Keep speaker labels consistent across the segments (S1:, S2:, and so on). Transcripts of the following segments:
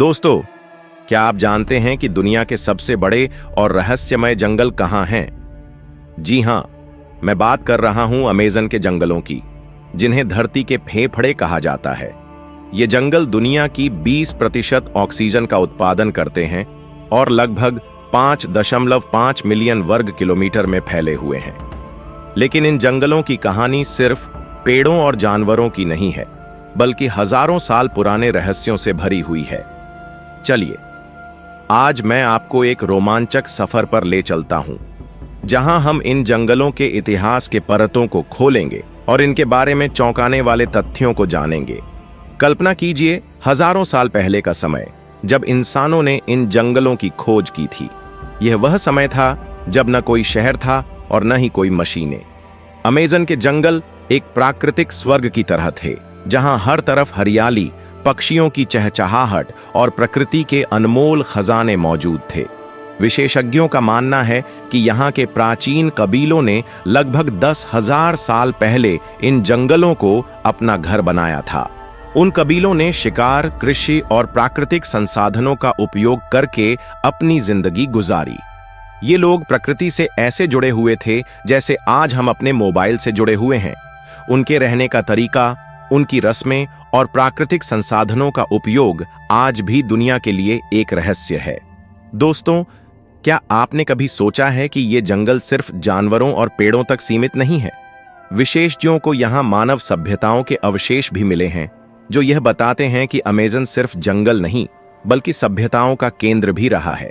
S1: दोस्तों, क्या आप जानते हैं कि दुनिया के सबसे बड़े और रहस्यमय जंगल कहाँ हैं? जी हां, मैं बात कर रहा हूं अमेज़न के जंगलों की, जिन्हें धरती के फेफड़े कहा जाता है। ये जंगल दुनिया की 20% ऑक्सीजन का उत्पादन करते हैं और लगभग 5.5 मिलियन वर्ग किलोमीटर में फैले हुए हैं। लेकिन इन जंगलों की कहानी सिर्फ पेड़ों और जानवरों की नहीं है, बल्कि हजारों साल पुराने रहस्यों से भरी हुई है। चलिए, आज मैं आपको एक रोमांचक सफर पर ले चलता हूं, जहां हम इन जंगलों के इतिहास के परतों को खोलेंगे और इनके बारे में चौंकाने वाले तथ्यों को जानेंगे। कल्पना कीजिए, हजारों साल पहले का समय, जब इंसानों ने इन जंगलों की खोज की थी। यह वह समय था जब न कोई शहर था और न ही कोई मशीनें। अमेज़न के जंगल एक प्राकृतिक स्वर्ग की तरह थे, जहां हर तरफ हरियाली, पक्षियों की चहचहाहट और प्रकृति के अनमोल खजाने मौजूद थे। विशेषज्ञों का मानना है कि यहाँ के प्राचीन कबीलों ने लगभग 10,000 साल पहले इन जंगलों को अपना घर बनाया था। उन कबीलों ने शिकार, कृषि और प्राकृतिक संसाधनों का उपयोग करके अपनी जिंदगी गुजारी। ये लोग प्रकृति से ऐसे जुड़े हुए थे जैसे आज हम अपने मोबाइल से जुड़े हुए हैं। उनके रहने का तरीका, उनकी रस्में और प्राकृतिक संसाधनों का उपयोग आज भी दुनिया के लिए एक रहस्य है। दोस्तों, क्या आपने कभी सोचा है कि ये जंगल सिर्फ जानवरों और पेड़ों तक सीमित नहीं है? विशेषज्ञों को यहाँ मानव सभ्यताओं के अवशेष भी मिले हैं, जो यह बताते हैं कि अमेज़न सिर्फ जंगल नहीं, बल्कि सभ्यताओं का केंद्र भी रहा है।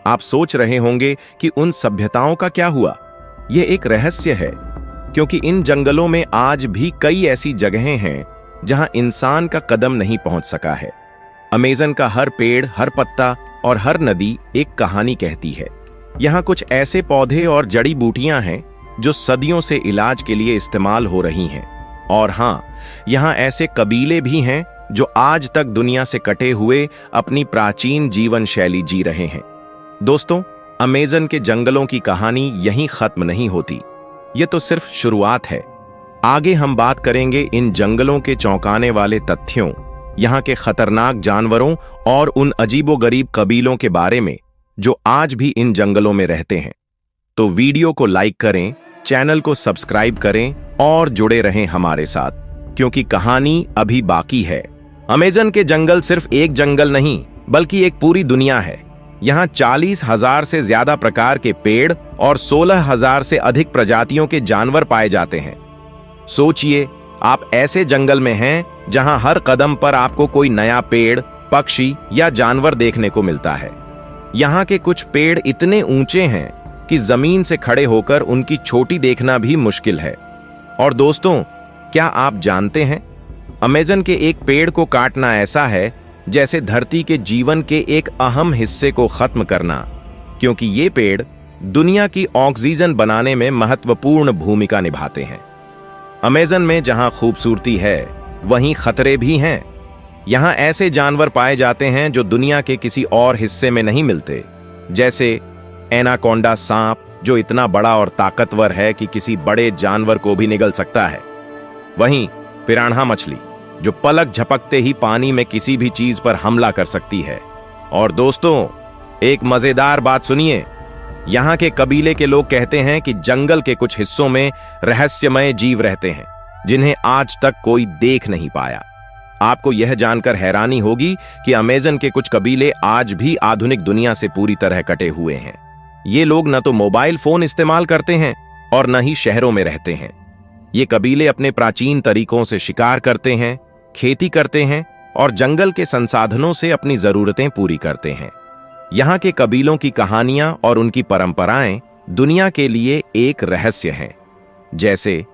S1: आप सोच रहे होंगे कि उन सभ्यताओं का क्या हुआ? यह एक रहस्य है, क्योंकि इन जंगलों में आज भी कई ऐसी जगहें हैं जहां इंसान का कदम नहीं पहुंच सका है। अमेज़न का हर पेड़, हर पत्ता और हर नदी एक कहानी कहती है। यहाँ कुछ ऐसे पौधे और जड़ी बूटियां हैं जो सदियों से इलाज के लिए इस्तेमाल हो रही हैं। और हाँ, यहाँ ऐसे कबीले भी हैं जो आज तक दुनिया से कटे हुए अपनी प्राचीन जीवन शैली जी रहे हैं। दोस्तों, अमेज़न के जंगलों की कहानी यहीं खत्म नहीं होती। ये तो सिर्फ शुरुआत है। आगे हम बात करेंगे इन जंगलों के चौंकाने वाले तथ्यों, यहाँ के खतरनाक जानवरों और उन अजीबोगरीब कबीलों के बारे में जो आज भी इन जंगलों में रहते हैं। तो वीडियो को लाइक करें, चैनल को सब्सक्राइब करें और जुड़े रहें हमारे साथ, क्योंकि कहानी अभी बाकी है। अमेज़न के जंगल सिर्फ एक जंगल नहीं, बल्कि एक पूरी दुनिया है। यहाँ 40,000 से ज्यादा प्रकार के पेड़ और 16,000 से अधिक प्रजातियों के जानवर पाए जाते हैं। सोचिए, आप ऐसे जंगल में हैं जहां हर कदम पर आपको कोई नया पेड़, पक्षी या जानवर देखने को मिलता है। यहाँ के कुछ पेड़ इतने ऊंचे हैं कि जमीन से खड़े होकर उनकी चोटी देखना भी मुश्किल है। और दोस्तों, क्या आप जानते हैं, अमेज़न के एक पेड़ को काटना ऐसा है जैसे धरती के जीवन के एक अहम हिस्से को खत्म करना, क्योंकि ये पेड़ दुनिया की ऑक्सीजन बनाने में महत्वपूर्ण भूमिका निभाते हैं। अमेज़न में जहां खूबसूरती है, वहीं खतरे भी हैं। यहां ऐसे जानवर पाए जाते हैं जो दुनिया के किसी और हिस्से में नहीं मिलते, जैसे एनाकोंडा सांप, जो इतना बड़ा और ताकतवर है कि किसी बड़े जानवर को भी निगल सकता है। वहीं पिरान्हा मछली, जो पलक झपकते ही पानी में किसी भी चीज पर हमला कर सकती है। और दोस्तों, एक मजेदार बात सुनिए, यहाँ के कबीले के लोग कहते हैं कि जंगल के कुछ हिस्सों में रहस्यमय जीव रहते हैं, जिन्हें आज तक कोई देख नहीं पाया। आपको यह जानकर हैरानी होगी कि अमेज़न के कुछ कबीले आज भी आधुनिक दुनिया से पूरी तरह कटे हुए हैं। ये लोग न तो मोबाइल फोन इस्तेमाल करते हैं और न ही शहरों में रहते हैं। ये कबीले अपने प्राचीन तरीकों से शिकार करते हैं, खेती करते हैं और जंगल के संसाधनों से अपनी जरूरतें पूरी करते हैं। यहाँ के कबीलों की कहानियां और उनकी परंपराएं दुनिया के लिए एक रहस्य हैं। जैसे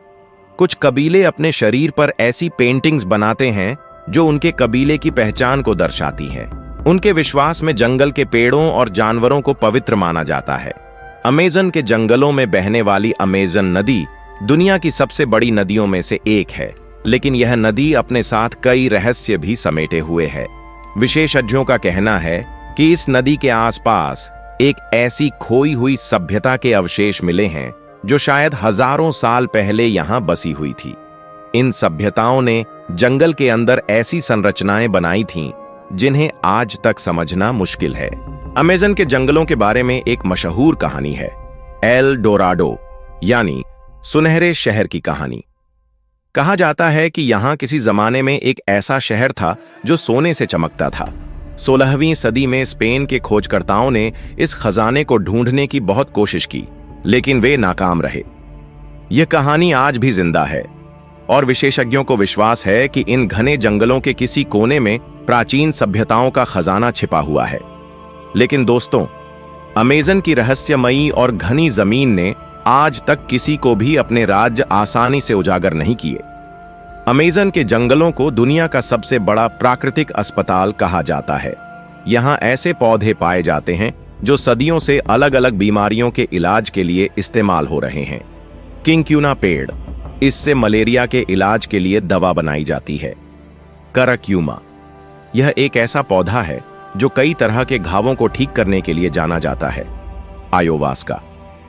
S1: कुछ कबीले अपने शरीर पर ऐसी पेंटिंग्स बनाते हैं जो उनके कबीले की पहचान को दर्शाती हैं। उनके विश्वास में जंगल के पेड़ों और जानवरों को पवित्र माना जाता है। अमेज़न के जंगलों में बहने वाली अमेज़न नदी दुनिया की सबसे बड़ी नदियों में से एक है, लेकिन यह नदी अपने साथ कई रहस्य भी समेटे हुए है। विशेषज्ञों का कहना है कि इस नदी के आसपास एक ऐसी खोई हुई सभ्यता के अवशेष मिले हैं जो शायद हजारों साल पहले यहां बसी हुई थी। इन सभ्यताओं ने जंगल के अंदर ऐसी संरचनाएं बनाई थीं जिन्हें आज तक समझना मुश्किल है। अमेज़न के जंगलों के बारे में एक मशहूर कहानी है, एल डोराडो यानी सुनहरे शहर की कहानी। कहा जाता है कि यहां किसी जमाने में एक ऐसा शहर था जो सोने से चमकता था। 16वीं सदी में स्पेन के खोजकर्ताओं ने इस खजाने को ढूंढने की बहुत कोशिश की, लेकिन वे नाकाम रहे। यह कहानी आज भी जिंदा है और विशेषज्ञों को विश्वास है कि इन घने जंगलों के किसी कोने में प्राचीन सभ्यताओं का खजाना छिपा हुआ है। लेकिन दोस्तों, अमेज़न की रहस्यमयी और घनी जमीन ने आज तक किसी को भी अपने राज्य आसानी से उजागर नहीं किए। अमेज़न के जंगलों को दुनिया का सबसे बड़ा प्राकृतिक अस्पताल कहा जाता है। यहां ऐसे पौधे पाए जाते हैं जो सदियों से अलग अलग बीमारियों के इलाज के लिए इस्तेमाल हो रहे हैं। किंक्यूना पेड़, इससे मलेरिया के इलाज के लिए दवा बनाई जाती है। करक्यूमा, यह एक ऐसा पौधा है जो कई तरह के घावों को ठीक करने के लिए जाना जाता है। आयोवास्का,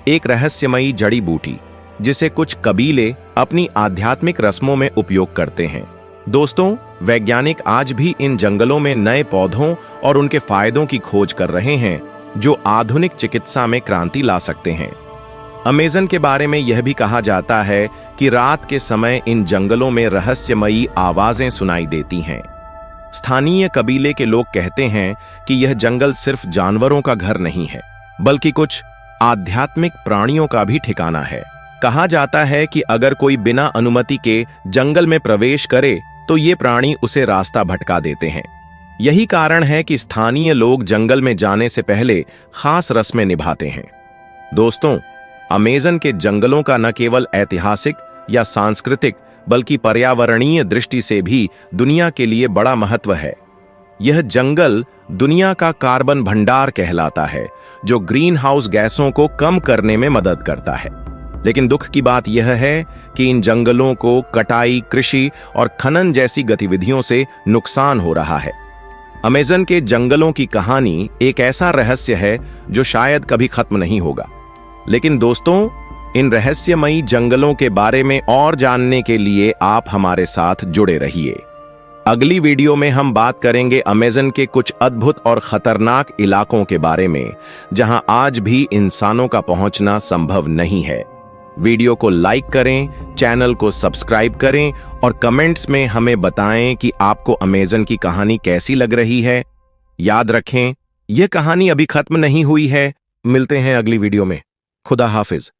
S1: एक रहस्यमयी जड़ी बूटी जिसे कुछ कबीले अपनी आध्यात्मिक रस्मों में उपयोग करते हैं। दोस्तों, वैज्ञानिक आज भी इन जंगलों में नए पौधों और उनके फायदों की खोज कर रहे हैं जो आधुनिक चिकित्सा में क्रांति ला सकते हैं। अमेज़न के बारे में यह भी कहा जाता है कि रात के समय इन जंगलों में रहस्यमयी आवाजें सुनाई देती हैं। स्थानीय कबीले के लोग कहते हैं कि यह जंगल सिर्फ जानवरों का घर नहीं है, बल्कि कुछ आध्यात्मिक प्राणियों का भी ठिकाना है। कहा जाता है कि अगर कोई बिना अनुमति के जंगल में प्रवेश करे तो ये प्राणी उसे रास्ता भटका देते हैं। यही कारण है कि स्थानीय लोग जंगल में जाने से पहले खास रस्में निभाते हैं। दोस्तों, अमेज़न के जंगलों का न केवल ऐतिहासिक या सांस्कृतिक बल्कि पर्यावरणीय दृष्टि से भी दुनिया के लिए बड़ा महत्व है। यह जंगल दुनिया का कार्बन भंडार कहलाता है, जो ग्रीन हाउस गैसों को कम करने में मदद करता है। लेकिन दुख की बात यह है कि इन जंगलों को कटाई, कृषि और खनन जैसी गतिविधियों से नुकसान हो रहा है। अमेज़न के जंगलों की कहानी एक ऐसा रहस्य है जो शायद कभी खत्म नहीं होगा। लेकिन दोस्तों, इन रहस्यमयी जंगलों के बारे में और जानने के लिए आप हमारे साथ जुड़े रहिए। अगली वीडियो में हम बात करेंगे अमेज़न के कुछ अद्भुत और खतरनाक इलाकों के बारे में, जहां आज भी इंसानों का पहुंचना संभव नहीं है। वीडियो को लाइक करें, चैनल को सब्सक्राइब करें और कमेंट्स में हमें बताएं कि आपको अमेज़न की कहानी कैसी लग रही है। याद रखें, यह कहानी अभी खत्म नहीं हुई है। मिलते हैं अगली वीडियो में। खुदा हाफिज।